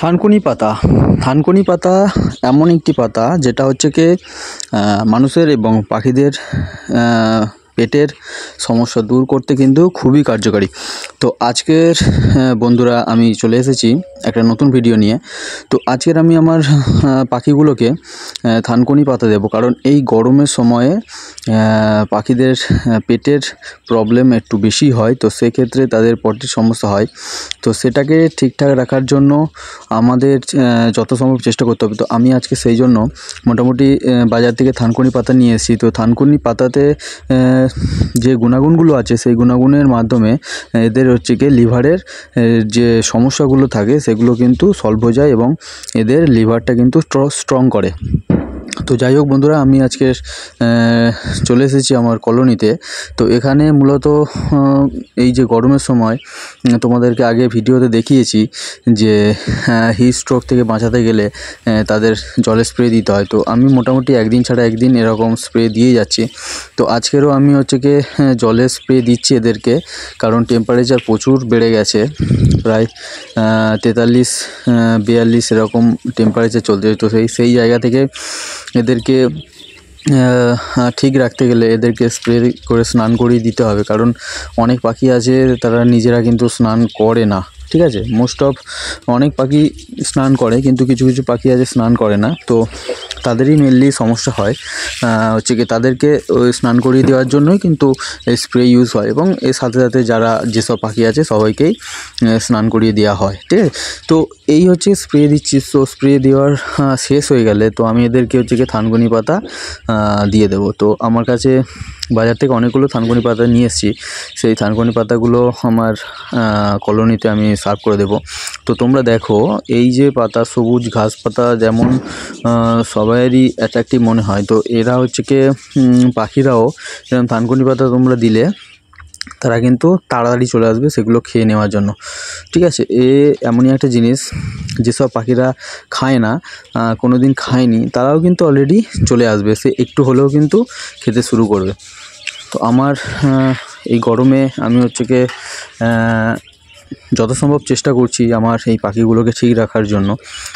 থানকুনি পাতা। থানকুনি পাতা এমন একটি পাতা যেটা হচ্ছে কি মানুষের এবং পাখিদের পেটের সমস্যা দূর করতে কিন্তু খুবই কার্যকারী। তো আজকের বন্ধুরা আমি চলে এসেছি একটা নতুন ভিডিও নিয়ে। তো আজকের আমি আমার পাখিগুলোকে থানকুনি পাতা দেবো, কারণ এই গরমের সময়ে পাখিদের পেটের প্রবলেম একটু বেশি হয়, তো সেক্ষেত্রে তাদের পটির সমস্যা হয়। তো সেটাকে ঠিকঠাক রাখার জন্য আমাদের যত সম্ভব চেষ্টা করতে হবে। তো আমি আজকে সেই জন্য মোটামুটি বাজার থেকে থানকুনি পাতা নিয়ে এসেছি। তো থানকুনি পাতাতে যে গুণাগুণগুলো আছে সেই গুণাগুণের মাধ্যমে এদের হচ্ছে কি লিভারের যে সমস্যাগুলো থাকে সেগুলো কিন্তু সলভ হয়ে যায় এবং এদের লিভারটা কিন্তু স্ট্রং করে। তো যাই হোক বন্ধুরা, আমি আজকে চলে এসেছি আমার কলোনিতে। তো এখানে মূলত এই যে গরমের সময় তোমাদেরকে আগে ভিডিওতে দেখিয়েছি যে হিট স্ট্রোক থেকে বাঁচাতে গেলে তাদের জলে স্প্রে দিতে হয়। তো আমি মোটামুটি একদিন ছাড়া একদিন এরকম স্প্রে দিয়ে যাচ্ছি। তো আজকেরও আমি হচ্ছে কি জলে স্প্রে দিচ্ছি এদেরকে, কারণ টেম্পারেচার প্রচুর বেড়ে গেছে, প্রায় 43-42 এরকম টেম্পারেচার চলছে। তো সেই জায়গা থেকে এদেরকে ঠিক রাখতে গেলে এদেরকে স্প্রে করে স্নান করিয়ে দিতে হবে, কারণ অনেক পাখি আছে তারা নিজেরা কিন্তু স্নান করে না। ঠিক আছে, মোস্ট অফ অনেক পাখি স্নান করে, কিন্তু কিছু কিছু পাখি আছে স্নান করে না। তো তাদেরই মেনলি সমস্যা হয়, হচ্ছে কি তাদেরকে ওই স্নান করিয়ে দেওয়ার জন্যই কিন্তু এই স্প্রে ইউজ হয়, এবং এর সাথে সাথে যেসব পাখি আছে সবাইকেই স্নান করিয়ে দেওয়া হয়। ঠিক আছে, তো এই হচ্ছে স্প্রে দিচ্ছি। তো স্প্রে দেওয়ার শেষ হয়ে গেলে তো আমি এদেরকে হচ্ছে কি থানকুনি পাতা দিয়ে দেবো। তো আমার কাছে বাজার থেকে অনেকগুলো থানকুনি পাতা নিয়ে এসেছি, সেই থানকুনি পাতাগুলো আমার কলোনিতে আমি সার্ভ করে দেবো। তো তোমরা দেখো, এই যে পাতা, সবুজ ঘাস পাতা যেমন সবাইয়েরই অ্যাট্রাকটিভ মনে হয়, তো এরা হচ্ছে কি পাখিরাও যেমন থানকুনি পাতা তোমরা দিলে তারা কিন্তু তাড়াতাড়ি চলে আসবে সেগুলো খেয়ে নেওয়ার জন্য। ঠিক আছে, এমনই একটা জিনিস যেসব পাখিরা খায় না, কোনো দিন খায়নি, তারাও কিন্তু অলরেডি চলে আসবে, সে একটু হলেও কিন্তু খেতে শুরু করবে। তো আমার এই গরমে আমি হচ্ছে কি যত সম্ভব চেষ্টা করছি আমার এই পাখিগুলোকে ঠিক রাখার জন্য।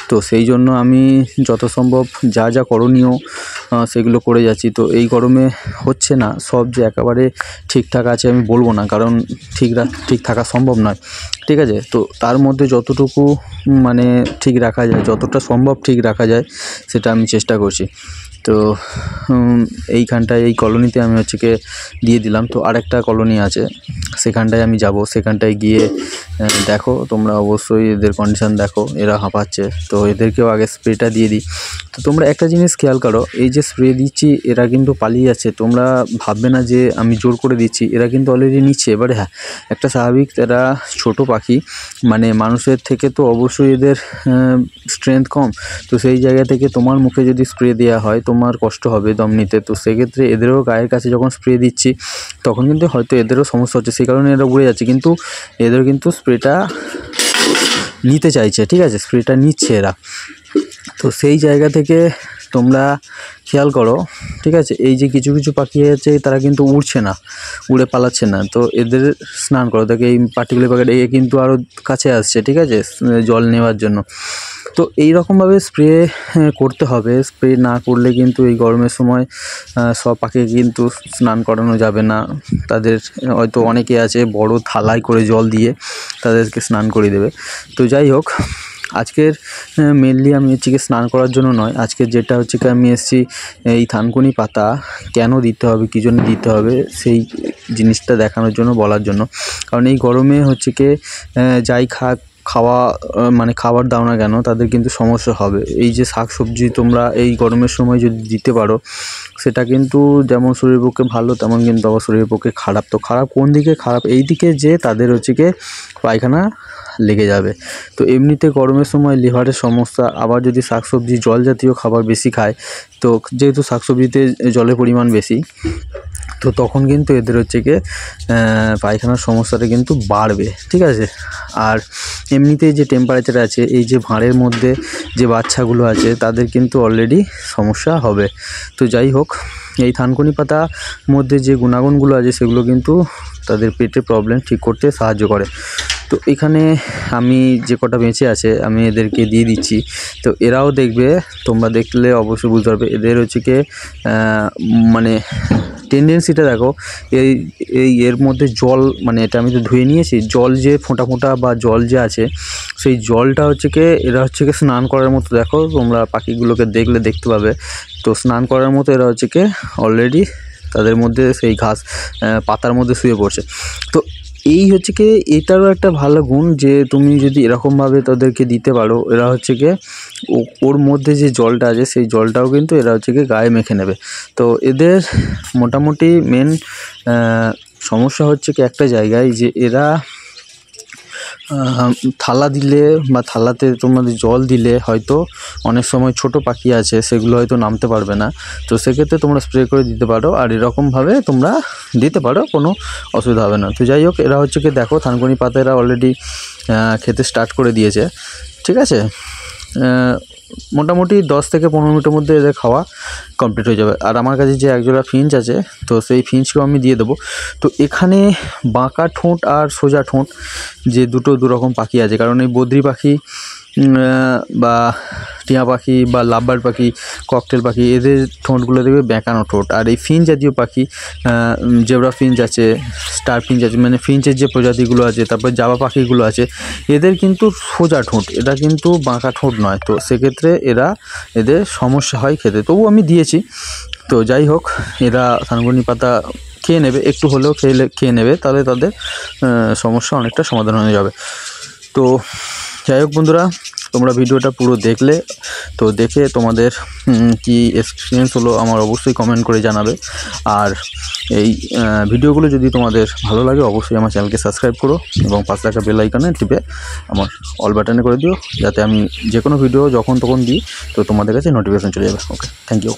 তো সেই জন্য আমি যত সম্ভব যা যা করণীয় সেগুলো করে যাচ্ছি। তো এই গরমে হচ্ছে না সব যে একেবারে ঠিকঠাক আছে আমি বলবো না, কারণ ঠিক থাকা সম্ভব নয়। ঠিক আছে, তো তার মধ্যে যতটুকু মানে ঠিক রাখা যায়, যতটা সম্ভব ঠিক রাখা যায় সেটা আমি চেষ্টা করছি। তো এইখানটায় এই কলোনিতে আমি হচ্ছে কি দিয়ে দিলাম। তো আরেকটা কলোনি আছে, সেখানটায় আমি যাব, সেখানটায় গিয়ে দেখো তোমরা অবশ্যই এদের কন্ডিশন দেখো, এরা হাঁপাচ্ছে, তো এদেরকেও আগে স্প্রেটা দিয়ে দিই। তো তোমরা একটা জিনিস খেয়াল করো, এই যে স্প্রে দিচ্ছি এরা কিন্তু পালিয়ে যাচ্ছে, তোমরা ভাববে না যে আমি জোর করে দিচ্ছি, এরা কিন্তু অলরেডি নিচ্ছে। এবারে হ্যাঁ, একটা স্বাভাবিক, এরা ছোট পাখি, মানে মানুষের থেকে তো অবশ্যই এদের স্ট্রেংথ কম। তো সেই জায়গা থেকে তোমার মুখে যদি স্প্রে দেওয়া হয় তোমার কষ্ট হবে দম নিতে। তো সেক্ষেত্রে এদেরও গায়ের কাছে যখন স্প্রে দিচ্ছি তখন কিন্তু হয়তো এদেরও সমস্যা হচ্ছে, সেই কারণে এরা উড়ে যাচ্ছে, কিন্তু এদের কিন্তু স্প্রেটা নিতে চাইছে। ঠিক আছে, স্প্রেটা নিচ্ছে এরা। তো সেই জায়গা থেকে তোমরা খেয়াল করো। ঠিক আছে, এই যে কিছু কিছু পাখি আছে তারা কিন্তু উড়ছে না, উড়ে পালাচ্ছে না, তো এদের স্নান করো। দেখো এই পার্টিকুলার পাখিটা এ কিন্তু আরও কাছে আসছে, ঠিক আছে, জল নেওয়ার জন্য। তো এই রকমভাবে স্প্রে করতে হবে, স্প্রে না করলে কিন্তু এই গরমের সময় সব পাখি কিন্তু স্নান করানো যাবে না। তাদের হয়তো অনেকে আছে বড় থালায় করে জল দিয়ে তাদেরকে স্নান করিয়ে দেবে। তো যাই হোক, আজকের মেনলি আমি হচ্ছে কি স্নান করার জন্য নয়, আজকের যেটা হচ্ছে কি আমি এসেছি এই থানকুনি পাতা কেন দিতে হবে, কী জন্য দিতে হবে সেই জিনিসটা দেখানোর জন্য, বলার জন্য। কারণ এই গরমে হচ্ছে কি যাই খাবার দাও না কেন তাদের কিন্তু সমস্যা হবে। এই যে শাকসবজি তোমরা এই গরমের সময় যদি দিতে পারো সেটা কিন্তু যেমন শরীরের পক্ষে ভালো তেমন কিন্তু আবার শরীরের পক্ষে খারাপ। তো খারাপ কোন দিকে? খারাপ এই দিকে যে তাদের হচ্ছে কি পায়খানা লেগে যাবে। তো এমনিতে গরমের সময় লিভারের সমস্যা, আবার যদি শাকসবজি জল জাতীয় খাবার বেশি খায়, তো যেহেতু শাকসবজিতে জলের পরিমাণ বেশি, তো তখন কিন্তু এদের হচ্ছে কি পায়খানার সমস্যাটা কিন্তু বাড়বে। ঠিক আছে, আর এমনিতেই যে টেম্পারেচার আছে, এই যে ভাঁড়ের মধ্যে যে বাচ্চাগুলো আছে তাদের কিন্তু অলরেডি সমস্যা হবে। তো যাই হোক, এই থানকুনি পাতা মধ্যে যে গুণাগুণগুলো আছে সেগুলো কিন্তু তাদের পেটের প্রবলেম ঠিক করতে সাহায্য করে। তো এখানে আমি যে কটা বেঁচে আছে আমি এদেরকে দিয়ে দিচ্ছি। তো এরাও দেখবে, তোমরা দেখলে অবশ্যই বুঝতে পারবে এদের হচ্ছে কি মানে টেন্ডেন্সিটা দেখো। এর মধ্যে জল, মানে এটা আমি তো ধুয়ে নিয়েছি, জল যে ফোঁটা ফোঁটা বা জল যে আছে সেই জলটা হচ্ছে কি এরা হচ্ছে কি স্নান করার মতো, দেখো তোমরা পাখিগুলোকে দেখলে দেখতে পাবে। তো স্নান করার মতো এরা হচ্ছে কি অলরেডি তাদের মধ্যে সেই ঘাস পাতার মধ্যে শুয়ে পড়ছে। তো এই হচ্ছে কি এটারও একটা ভালো গুণ যে তুমি যদি এরকমভাবে তাদেরকে দিতে পারো, এরা হচ্ছে কি ওর মধ্যে যে জলটা আছে সেই জলটাও কিন্তু এরা হচ্ছে কি গায়ে মেখে নেবে। তো এদের মোটামুটি মেন সমস্যা হচ্ছে কি একটা জায়গায় যে এরা থালা দিলে বা থালাতে তোমাদের জল দিলে হয়তো অনেক সময় ছোট পাখি আছে সেগুলো হয়তো নামতে পারবে না। তো সেক্ষেত্রে তোমরা স্প্রে করে দিতে পারো, আর এরকমভাবে তোমরা দিতে পারো, কোনো অসুবিধা হবে না। তো যাই হোক, এরা হচ্ছে কি দেখো থানকুনি পাতা এরা অলরেডি খেতে স্টার্ট করে দিয়েছে, ঠিক আছে। মোটামুটি 10 থেকে 15 মিনিটের মধ্যে এদের খাওয়া কমপ্লিট হয়ে যাবে। আর আমার কাছে যে একজোড়া ফিঞ্চ আছে, তো সেই ফিঞ্চকেও আমি দিয়ে দেবো। তো এখানে বাঁকা ঠোঁট আর সোজা ঠোঁট যে দু রকম পাখি আছে, কারণ এই বদ্রি পাখি বা টিয়া পাখি বা লাভবার্ড পাখি, ককটেল পাখি, এদের ঠোঁটগুলো দেখবে বেঁকানো ঠোঁট। আর এই ফিঞ্চ জাতীয় পাখি, জেব্রা ফিঞ্চ আছে, স্টার ফিঞ্চ আছে, মানে ফিঞ্চের যে প্রজাতিগুলো আছে, তারপর জাবা পাখিগুলো আছে, এদের কিন্তু সোজা ঠোঁট, এটা কিন্তু বাঁকা ঠোঁট নয়। তো সেক্ষেত্রে এদের সমস্যা হয় খেতে, তবু আমি দিয়েছি। তো যাই হোক, এরা থানকুনি পাতা খেয়ে নেবে, একটু হলেও খেয়ে নেবে, তাহলে তাদের সমস্যা অনেকটা সমাধান হয়ে যাবে। তো যাই হোক বন্ধুরা, তোমরা ভিডিওটা পুরো দেখলে, তো দেখে তোমাদের কি এক্সপিরিয়েন্স হলো আমার অবশ্যই কমেন্ট করে জানাবে। আর এই ভিডিওগুলো যদি তোমাদের ভালো লাগে অবশ্যই আমার চ্যানেলকে সাবস্ক্রাইব করো এবং পাশে থাকা বেল আইকনে টিপে আমার অল বাটনে করে দিও, যাতে আমি যে কোনো ভিডিও যখন তখন দিই তো তোমাদের কাছে নোটিফিকেশন চলে যাবে। ওকে, থ্যাংক ইউ।